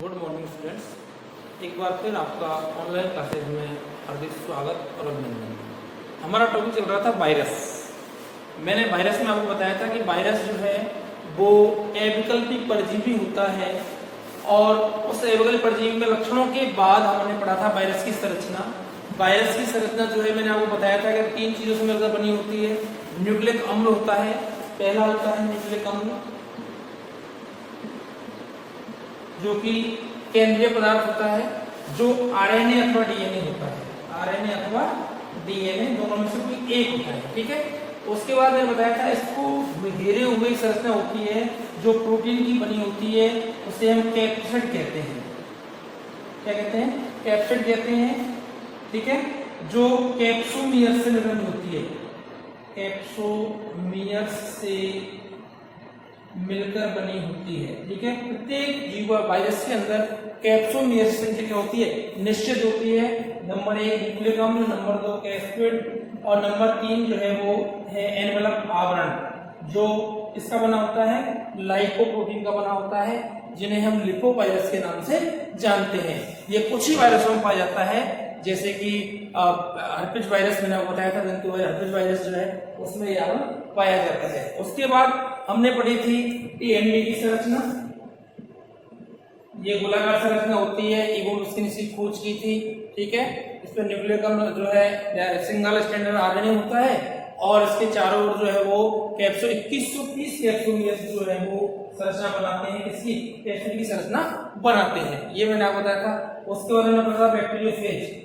Good morning students, एक बार फिर आपका ऑनलाइन क्लासेज में हार्दिक स्वागत और अभिनंदन। हमारा टॉपिक चल रहा था वायरस। मैंने वायरस में आपको बताया था कि वायरस जो है वो अविकल्पिक परजीवी होता है और उस अविकल्पिक परजीवी में लक्षणों के बाद हमने पढ़ा था वायरस की संरचना। वायरस की संरचना जो है मैंने आपको बताया था कि 3 चीज़ों से मिलकर बनी होती है। न्यूक्लिक अम्ल होता है, पहला होता है न्यूक्लिक अम्ल जो कि केंद्रीय पदार्थ होता है, जो आरएनए अथवा डीएनए होता है। आरएनए अथवा डीएनए दोनों में से कोई एक होता है, ठीक है। उसके बाद मैंने बताया था इसको घेरे हुए संरचना होती है जो प्रोटीन की बनी होती है, उसे हम कैप्सिड कहते हैं। क्या कहते हैं? कैप्सिड कहते हैं, ठीक है। जो कैप्सोमियर से बनी होती है, कैप्सोमियर से मिलकर बनी होती है, ठीक है। प्रत्येक जीव वायरस के अंदर कैप्सोमियर संख्या क्या होती है? निश्चित होती है। नंबर 1 न्यूक्लिक अम्ल, नंबर 2 कैप्सिड और नंबर 3 जो है वो है एनवेलप आवरण, जो इसका बना होता है लाइपोप्रोटीन का बना होता है, जिन्हें हम लिपोवायरस के नाम से जानते हैं। ये कुछ ही वायरसों में पाया जाता है, जैसे कि हर्पिस वायरस मैंने आपको बताया था, हर्पिस वायरस जो है उसमें यह पाया जाता है। उसके बाद हमने पढ़ी थी डीएनए की संरचना। ये गोलाकार संरचना होती है, इवोल्व उसकी नीचे खोज की थी, ठीक है। इसमें न्यूक्लिक अम्ल जो है सिंगल स्टैंडर्ड आरएनए होता है और इसके चारों ओर जो है वो 2130 कैप्सोमियर जो है वो संरचना बनाते हैं, किसकी? कैप्सिड की संरचना बनाते हैं। ये मैंने आपको बताया था। उसके बाद मैंने पढ़ा बैक्टीरियोफेज,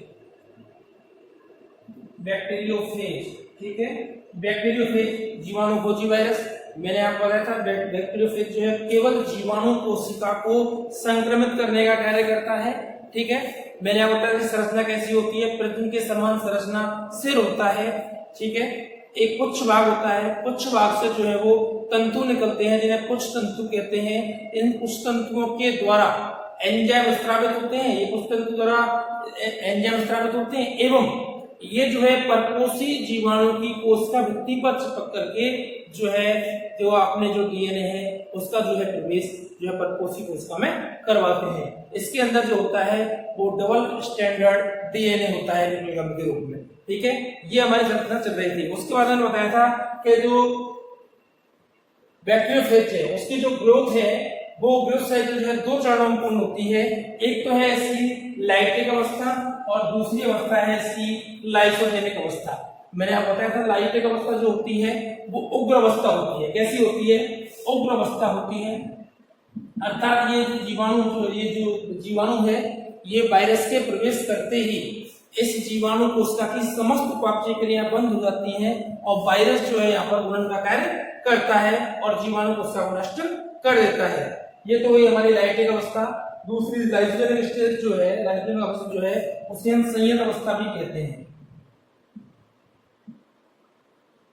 ठीक है। बैक्टीरियोफेज जीवाणुभोजी वायरस। मैंने आपको बताया था बैक्टीरियोफेज जो है केवल जीवाणु कोशिका को संक्रमित करने का कार्य करता है, ठीक है। मैंने आपको बताया कि संरचना कैसी होती है? प्रतिम के समान संरचना, सिर होता है, ठीक है। एक पुच्छ भाग होता है, पुच्छ भाग से जो है वो तंतु निकलते हैं जिन्हें पुच्छ तंतु कहते हैं। इन पुच्छ तंतुओं के द्वारा एंजाइम स्रावित होते हैं, ये पुच्छ तंतु द्वारा एंजाइम स्रावित होते हैं एवं ये जो है परपोषी जीवाणु की कोशिका भित्ति पर चिपक करके जो है जो आपने जो डीएनए है उसका जो है प्रवेश जो है परपोषी कोशिका में करवाते हैं। इसके अंदर जो होता है वो डबल स्टैंडर्ड डीएनए होता है न्यूक्लिक अम्ल के रूप में, ठीक है। ये हमारी संरचना चल रही थी। उसके बाद मैंने बताया था कि जो बैक्टीरियोफेज है उसकी जो ग्रोथ है वो ग्रोथ साइकिल जो है 2 चरणों में पूर्ण होती है। एक तो है इसकी लाइटिक अवस्था और दूसरी अवस्था है इसकी लाइसोजेनिक अवस्था। मैंने आपको बताया था लाइटिक अवस्था जो होती है वो उग्र अवस्था होती है। कैसी होती है? उग्र अवस्था होती है, अर्थात ये जो जीवाणु है ये वायरस के प्रवेश करते ही इस जीवाणु कोशिका की समस्त उपापचय क्रिया बंद हो जाती है और वायरस जो है यहाँ पर गुणन का कार्य करता है और जीवाणु कोशिका को नष्ट कर देता है। ये तो हुई हमारी लाइटिक अवस्था। दूसरी लाइसोजेनिक स्टेज जो है, लाइसोजेनिक अवस्था जो है उसे हम संयत अवस्था भी कहते हैं।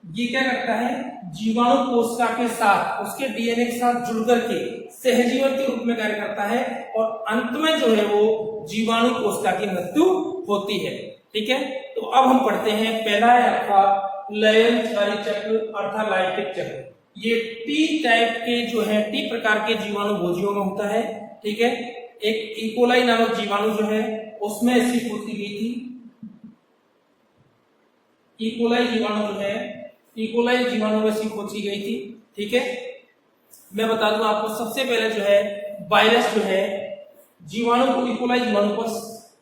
ये क्या करता है? जीवाणु कोशिका के साथ उसके डीएनए के साथ जुड़ करके सहजीवन के रूप में कार्य करता है और अंत में जो है वो जीवाणु कोशिका की मृत्यु होती है, ठीक है। तो अब हम पढ़ते हैं, पहला है आपका लयनचारी चक्र अर्थात लाइटिक चक्र। ये टी टाइप के जो है टी प्रकार के जीवाणु भोजियों में होता है, ठीक है। एक इकोलाई नामक जीवाणु जो है उसमें इसकी खोज की गई थी। इकोलाई जीवाणु जो है इकोलाई जीवाणु में इसकी खोज की गई थी, ठीक है। मैं बता दूं आपको, सबसे पहले जो है वायरस जो है जीवाणु को इकोलाई जीवाणु पर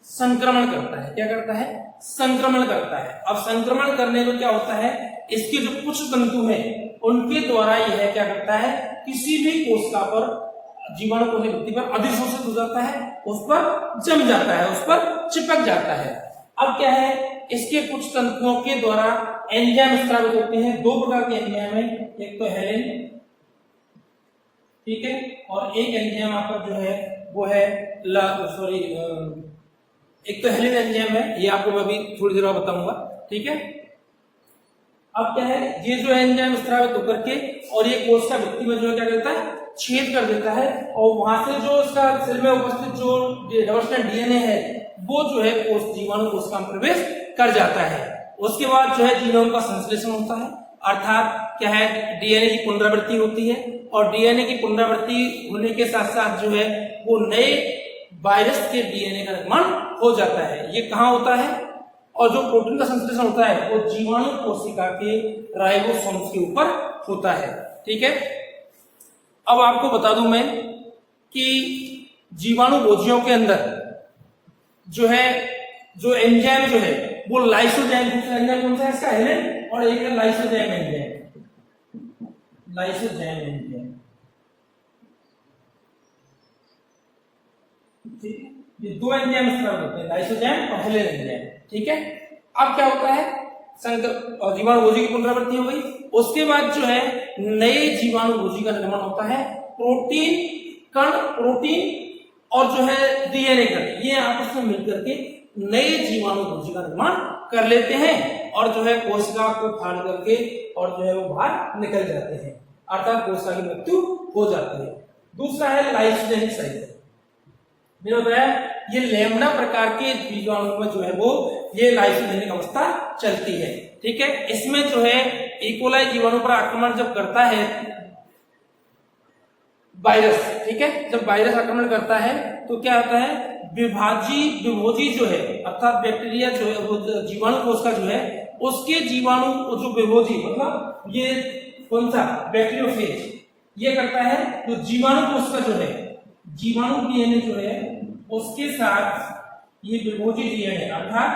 संक्रमण करता है। क्या करता है? संक्रमण करता है। अब संक्रमण करने में क्या होता है? इसके जो पुच्छ तंतु हैं उनके द्वारा यह क्या करता है? किसी भी कोशिका पर जीवाणु कोशिका भित्ति पर अधिशोषित हो जाता है, उस पर जम जाता है, उस पर चिपक जाता है। अब क्या है? इसके कुछ तंतुओं के द्वारा एंजाइम स्रावित होते हैं। 2 प्रकार के एंजाइम है, एक तो हेलिन, ठीक है, और एक एंजाइम आपका जो है वो है एक तो हेलिन एंजाइम है, ये आपको मैं अभी थोड़ी देर बाद बताऊंगा, ठीक है। अब क्या है? ये जो एंजाइम स्रावित होकर के और ये कोशिका भित्ति में जो है क्या करता है? छेद कर देता है और वहां से जो इसका सेल में उपस्थित जो डबल स्टैंडर्ड डीएनए है वो जो है जीवाणु कोशिका में प्रवेश कर जाता है। उसके बाद जो है जीनोम का संश्लेषण होता है, अर्थात क्या है? डीएनए की पुनरावृत्ति होती है और डीएनए की पुनरावृत्ति होने के साथ साथ जो है वो नए वायरस के डीएनए का निर्माण हो जाता है। ये कहाँ होता है? और जो प्रोटीन का संश्लेषण होता है वो जीवाणु कोशिका के राइबोसोम्स के ऊपर होता है। ठीक है, अब आपको बता दूं मैं कि जीवाणु भोजियों के अंदर जो है जो एंजाइम जो है वो लाइसोजाइम, दूसरा एंजाइम कौन सा है इसका? हेलिन, और एक है लाइसोजाइम एंजाइम। लाइसोजाइम एंजाइम, ये दो एंजाइम इस्तेमाल होते हैं, लाइसोजाइम और हेलिन एंजाइम। ठीक है, अब क्या होता है? संकर जीवाणु भोजी की पुनरावृत्ति हो गई, उसके बाद जो है नए जीवाणु भोजी का निर्माण होता है। प्रोटीन कण, प्रोटीन और जो है डीएनए कण, ये आपस में मिलकर के नए जीवाणु भोजी का निर्माण कर लेते हैं और जो है कोशिका को फाड़ करके और जो है वो बाहर निकल जाते हैं, अर्थात कोशिका की मृत्यु हो जाती है। दूसरा है लाइसोजेनिक साइकिल। मैंने बताया ये लैम्ब्डा प्रकार के जीवाणु में जो है वो ये लाइसोजेनिक अवस्था चलती है। ठीक है, इसमें जो है इकोलाई जीवाणु पर आक्रमण जब करता है वायरस, ठीक है, जब वायरस आक्रमण करता है तो क्या होता है? विभोजी जो है अर्थात बैक्टीरिया जो है वो जीवाणु कोशिका जो है उसके जीवाणु जो विभोजी मतलब ये कौन सा? बैक्टीरियोफेज, ये करता है जो जीवाणु कोशिका जो है जीवाणु डीएनए जो है उसके साथ ये विभोजी डीएनए अर्थात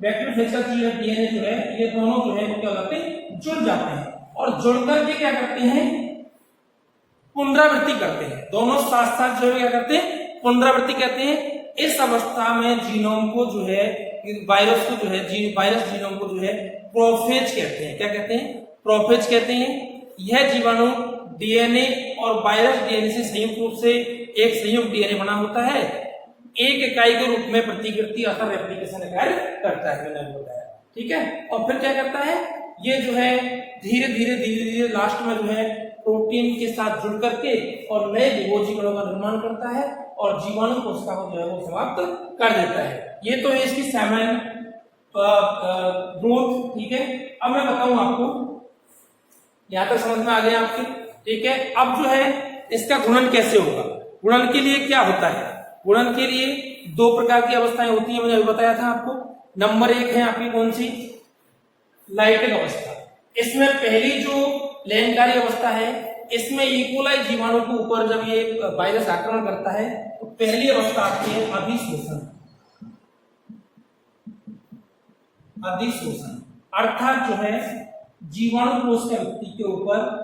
बैक्टीरियोफेज का डीएनए जो है ये दोनों जो है वो क्या होते हैं? जुड़ जाते हैं और जुड़कर के क्या करते हैं? पुनरावृत्ति करते हैं। दोनों साथ साथ जो है क्या करते हैं? पुनरावृत्ति कहते हैं। इस अवस्था में जीनोम को जो है वायरस को जो है वायरस जीनोम को जो है प्रोफेज कहते हैं। क्या कहते हैं? प्रोफेज कहते हैं। यह जीवाणु डीएनए और वायरस डीएनए से संयुक्त रूप से एक संयुक्त डीएनए बना होता है, एक इकाई के रूप में प्रतिकृति अथवा रेप्लिकेशन कार्य करता है, मैंने बताया। ठीक है, और फिर क्या करता है? ये जो है धीरे धीरे लास्ट में जो है प्रोटीन के साथ जुड़ करके और नए विभोजी कणों का निर्माण करता है और जीवाणु कोशिका को जो है वो समाप्त कर देता है। ये तो है इसकी सामान्य ग्रोथ। ठीक है, अब मैं बताऊं आपको, यहां तक समझ में आ गया आपके? ठीक है, अब जो है इसका गुणन कैसे होगा? गुणन के लिए क्या होता है? गुणन के लिए दो प्रकार की अवस्थाएं होती है, मैंने अभी बताया था आपको। नंबर एक है आपकी कौन सी? लाइटिक अवस्था। इसमें पहली जो लैंगिकारी अवस्था है, इसमें इकोलाई जीवाणु के ऊपर जब ये वायरस आक्रमण करता है तो पहली अवस्था आती है अधिशोषण। अधिशोषण अर्थात जो है जीवाणु कोश के व्यक्ति के ऊपर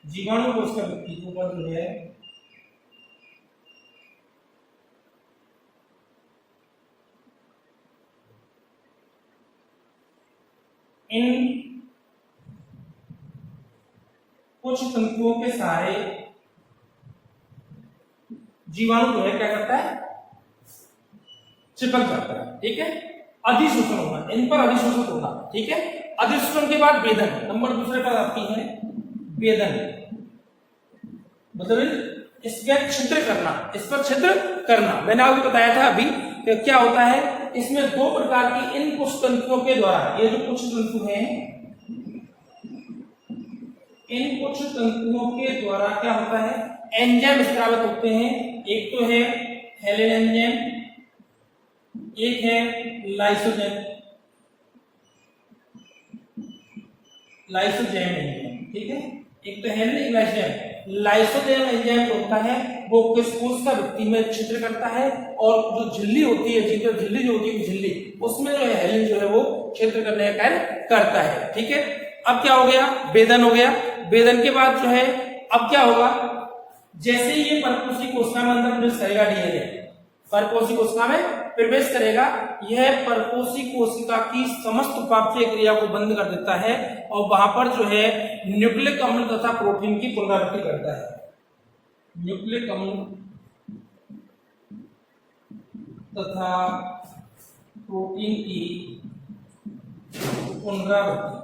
जीवाणु कोश का व्यक्ति के ऊपर जो है इन कुछ तंतुओं के सहारे जीवाणु जो है क्या करता है? चिपक जाता है। ठीक है, अधिशोषण होना, इन पर अधिशोषित होना। ठीक है, अधिशोषण के बाद वेदन, नंबर दूसरे पर आती है वेदन, मतलब इसका छिद्र करना, इस पर छिद्र करना। मैंने आपको बताया था अभी कि क्या होता है, इसमें दो प्रकार की इन कुछ तंतुओं के द्वारा, ये जो कुछ तंतु हैं, इन कुछ तंतुओं के द्वारा क्या होता है? एंजाइम स्रावित होते हैं। एक तो है हेलिन एंजाइम, एक है लाइसोजाइम एंजाइम। ठीक है, एक तो हेलिन, एक लाइसोजाइम। लाइसोजाइम एंजाइम जो होता है वो किस कोशिका व्यक्ति में छिद्र करता है और जो झिल्ली होती है, झिल्ली जो होती है झिल्ली, उसमें जो है हेलिन जो है वो छिद्र करने का कार्य करता है। ठीक है, अब क्या हो गया? वेदन हो गया। वेदन के बाद जो है अब क्या होगा? जैसे ये परकोशी कोशिका में अंदर प्रवेश करेगा, डीएनए परकोशी कोशिका में प्रवेश करेगा, यह परकोशी कोशिका की समस्त उपापचय क्रिया को बंद कर देता है और वहां पर जो है न्यूक्लिक अम्ल तथा प्रोटीन की पुनरावृत्ति करता है। न्यूक्लिक अम्ल तथा प्रोटीन की पुनरावृत्ति,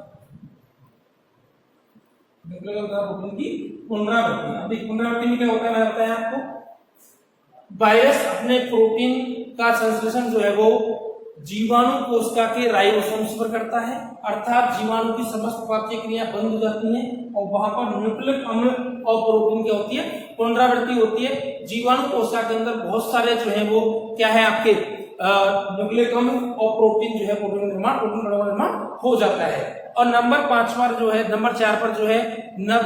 न्यूक्लिक अम्ल तथा प्रोटीन की पुनरावृत्ति। अब पुनरावृत्ति में क्या होता है मैंने बताया आपको, वायरस अपने प्रोटीन का संश्लेषण जो है वो जीवाणु कोशिका के राइबोसोम्स पर करता है, अर्थात जीवाणु की समस्त पाचन क्रिया बंद हो जाती है और वहां पर न्यूक्लिक अम्ल और प्रोटीन क्या होती है, पुनरावृत्ति होती है। जीवाणु कोशिका के अंदर बहुत सारे जो है वो क्या है आपके न्यूक्लिक अम्ल और प्रोटीन जो है प्रोटीन निर्माण हो जाता है। और नंबर 5 पर जो है, नंबर 4 पर जो है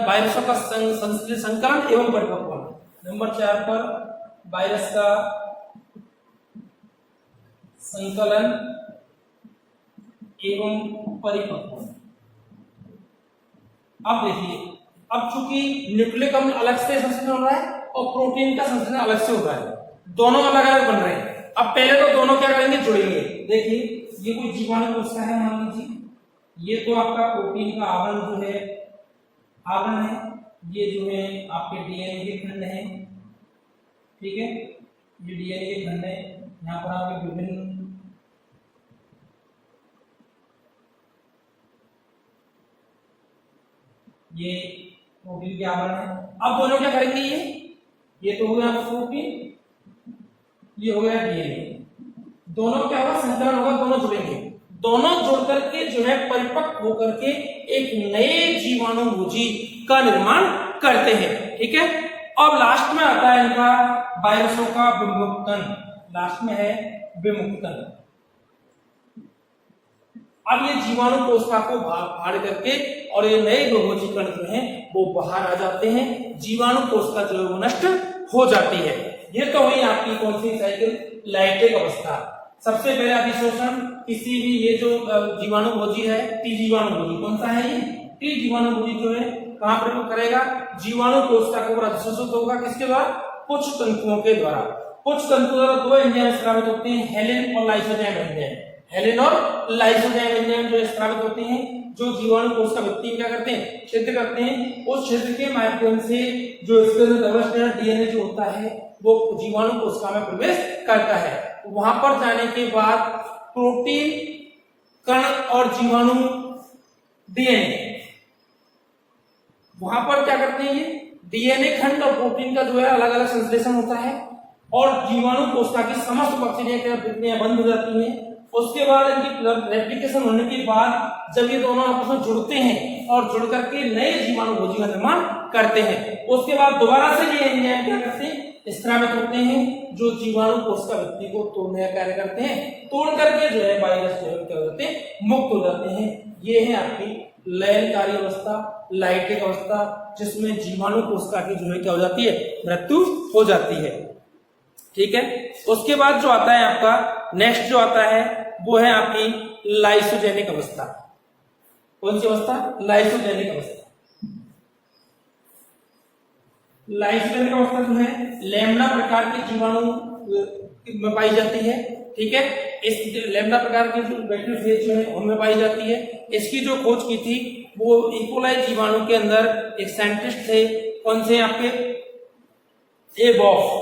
वायरसों का संकलन एवं परिपक्वता। नंबर 4 पर वायरस का संकलन एवं परिपक्वता। अब देखिए, अब चूंकि न्यूक्लिक अम्ल अलग से संश्लेषण हो रहा है और प्रोटीन का संश्लेषण अलग से हो रहा है, दोनों अलग अलग बन रहे हैं। अब पहले तो दोनों क्या करेंगे, जुड़ेंगे। देखिए ये कोई जीवाणु कोशिका है, मान लीजिए ये तो आपका प्रोटीन का आवरण जो है, आवरण है, ये जो है आपके डीएनए के खंड है, ठीक है, ये डीएनए के खंड है। यहाँ पर आपके विभिन्न ये प्रोटीन के आवरण है। अब दोनों क्या करेंगे, ये तो हो गया प्रोटीन, ये हो गया डीएनए, दोनों क्या होगा, संकलन होगा, दोनों जुड़ेंगे। दोनों जुड़ करके जो है परिपक्व होकर के एक नए जीवाणु भोजी का निर्माण करते हैं, ठीक है। अब लास्ट में आता है इनका वायरसों का विमुक्तन, लास्ट में है विमुक्तन। अब ये जीवाणु कोशिका को फाड़ करके और ये नए बहुभोजी कण जो हैं वो बाहर आ जाते हैं, जीवाणु कोशिका जो है वो नष्ट हो जाती है। ये तो हुई आपकी कौन सी साइकिल, लाइटेक अवस्था। सबसे पहले अधिशोषण, किसी भी ये जो जीवाणु भोजी है, टी जीवाणु भोजी कौन सा है, ये टी जीवाणु भोजी जो है कहां प्रयोग करेगा, जीवाणु कोशिका को अधिशोषित होगा, किसके द्वारा, पुच्छ तंतुओं के द्वारा। पुच्छ तंतु द्वारा दो एंजाइम स्रावित होते हैं, हेलिन और लाइसोजाइम एंजाइम। हेलिन और लाइसोजाइम एंजाइम जो स्रावित होते हैं, जो जीवाणु कोशिका भित्ति क्या करते हैं, छिद्र करते हैं। उस छिद्र के माध्यम से जो इसके अंदर डबल स्ट्रैंड डीएनए जो होता है वो जीवाणु कोशिका में प्रवेश करता है। वहां पर जाने के बाद प्रोटीन कण और जीवाणु डीएनए वहां पर क्या करते हैं, ये डीएनए खंड और प्रोटीन का जो है अलग अलग संश्लेषण होता है और जीवाणु कोशिका की समस्त प्रक्रिया बंद हो जाती है। उसके बाद इनकी रेप्लिकेशन होने के बाद जब ये दोनों आपस में जुड़ते हैं और जुड़ करके नए जीवाणु भोजी का निर्माण करते हैं, उसके बाद दोबारा से ये एंजाइम क्या करते हैं, स्रावित होते हैं, जो जीवाणु कोशिका भित्ति को तोड़ने का कार्य करते हैं। तोड़ करके जो है वायरस जो है क्या होते हैं, मुक्त हो जाते हैं। ये है आपकी लयनकारी अवस्था, लाइटेक अवस्था, जिसमें जीवाणु कोशिका की जो है क्या हो जाती है, मृत्यु हो जाती है, ठीक है। उसके बाद जो आता है आपका नेक्स्ट जो आता है वो है आपकी लाइसोजेनिक अवस्था। कौन सी अवस्था, लाइसोजेनिक अवस्था। लाइसोजेनिक अवस्था जो है लैम्डा प्रकार के जीवाणु में पाई जाती है, ठीक है। इस लैम्डा प्रकार की जो बैक्टीरियोफेज जो है उनमें पाई जाती है। इसकी जो खोज की थी वो इकोलाई जीवाणु के अंदर एक साइंटिस्ट थे, कौन से आपके, एबॉफ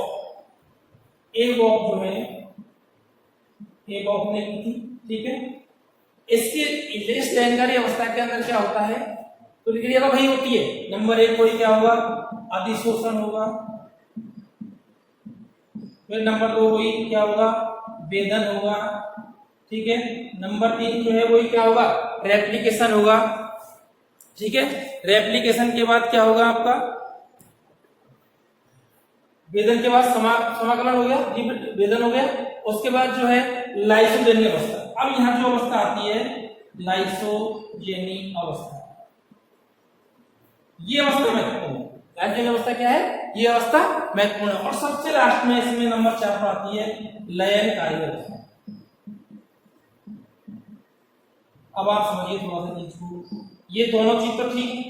जो है, एबॉफ ने की थी, ठीक है। इसकी इस लैंगिक अवस्था के अंदर क्या होता है, तो प्रक्रिया तो वही होती है। नंबर 1 कोई क्या होगा, अधिशोषण होगा, फिर नंबर 2 वही क्या होगा, वेदन होगा, ठीक है। नंबर 3 जो है वही क्या होगा, रेप्लिकेशन होगा, ठीक है। रेप्लिकेशन के बाद क्या होगा आपका, वेदन के बाद समाकलन हो गया, वेदन हो गया। उसके बाद जो है लाइसोजेनिक अवस्था। अब यहाँ जो अवस्था आती है लाइसोजेनिक अवस्था, ये अवस्था महत्वपूर्ण है। लाइसोजेनिक अवस्था क्या है, ये अवस्था महत्वपूर्ण है। और सबसे लास्ट में इसमें नंबर 4 पर आती है लयनकारी अवस्था। अब आप समझिए थोड़ा सा चीज को, ये दोनों चीज तो ठीक।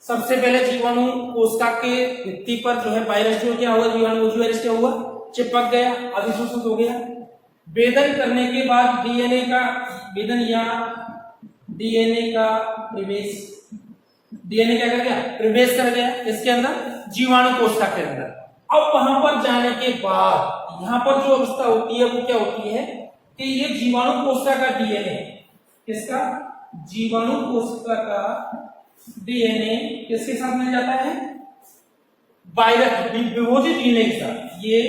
सबसे पहले जीवाणु कोशिका के भित्ति पर जो है वायरस जो क्या हुआ, जीवाणु वायरस क्या हुआ, चिपक गया, अधिशोषित हो गया। वेदन करने के बाद डीएनए का वेदन या डीएनए का प्रवेश, डीएनए क्या कर गया, प्रवेश कर गया इसके अंदर, जीवाणु कोशिका के अंदर। अब वहां पर जाने के बाद यहाँ पर जो अवस्था होती है वो क्या होती है कि ये जीवाणु कोशिका का डीएनए, किसका, जीवाणु कोशिका का डीएनए किसके साथ मिल जाता है, विभोजी डीएनए के साथ, ये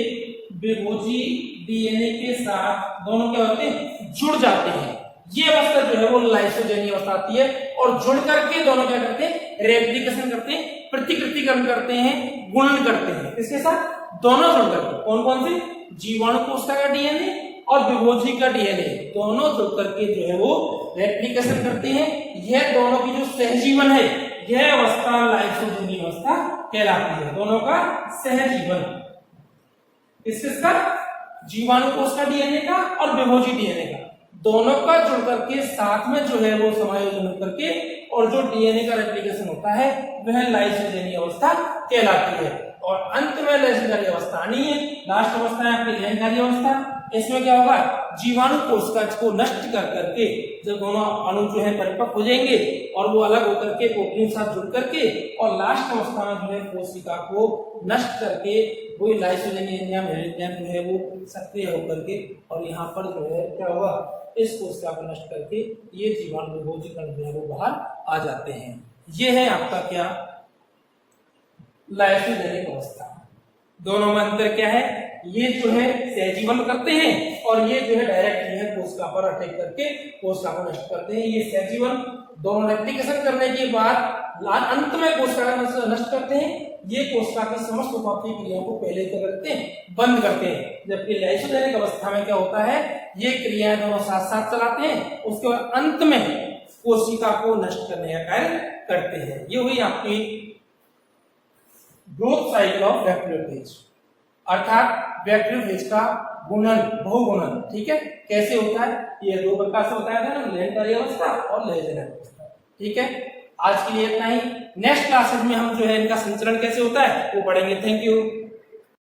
विभोजी डीएनए के साथ दोनों क्या होते हैं, जुड़ जाते हैं। ये अवस्था जो है वो लाइसोजेनी अवस्था आती है, और जुड़ करके दोनों क्या करते हैं, रेप्लिकेशन करते हैं, प्रतिकृतिकरण करते हैं, गुणन करते हैं। इसके साथ दोनों जुड़ करके, कौन कौन से, जीवाणु कोशिका का डीएनए और विभोजी का डीएनए दोनों जुड़ करके जो है वो रेप्लिकेशन करते हैं। यह दोनों की जो सहजीवन है, यह अवस्था लाइसोजेनी अवस्था कहलाती है। दोनों का सहजीवन, इसका जीवाणु कोश का डीएनए का और विभोजी डीएनए का, दोनों का जुड़ करके साथ में जो है वो समायोजन करके और जो डीएनए का रेप्लिकेशन होता है वह लाइसोजेनी अवस्था कहलाती है। और अंत में लेशनकारी अवस्था नहीं है, लास्ट अवस्था है आपकी लेशनकारी अवस्था। इसमें क्या होगा, जीवाणु कोशिका को नष्ट कर करके जब दोनों अणु जो है परिपक्व हो जाएंगे और वो अलग होकर के प्रोटीन के साथ जुड़ करके, और लास्ट अवस्था में जो है कोशिका को नष्ट करके वही लाइसोजेनी एंजाइम जो है वो सक्रिय होकर के, और यहाँ पर जो है क्या होगा, इस कोशिका को नष्ट करके ये जीवाणु विभोजी कण जो है वो बाहर आ जाते हैं। ये है आपका क्या, लाइसोजेनिक अवस्था। दोनों में अंतर क्या है, ये जो है सहजीवन करते हैं और ये जो है डायरेक्ट जो है कोशिका पर अटैक करके कोशिका को नष्ट करते हैं। ये सहजीवन दोनों रेप्लिकेशन करने के बाद अंत में कोशिका को नष्ट करते हैं। ये कोशिका की समस्त उपापचयी क्रियाओं को पहले क्या करते हैं, बंद करते हैं। जबकि लाइसोजेनिक अवस्था में क्या होता है, ये क्रियाएं दोनों साथ साथ चलाते हैं, उसके बाद अंत में कोशिका को नष्ट करने का कार्य करते हैं। ये हुई आपकी ग्रोथ साइकिल ऑफ बैक्टीरियोफेज, अर्थात बैक्टीरियोफेज का गुणन, बहुगुणन। ठीक है, कैसे होता है, ये दो प्रकार से होता है ना, लेंटरी अवस्था और लेजेनरी अवस्था। ठीक है, आज के लिए इतना ही। नेक्स्ट क्लासेस में हम जो है इनका संचरण कैसे होता है वो पढ़ेंगे। Thank you.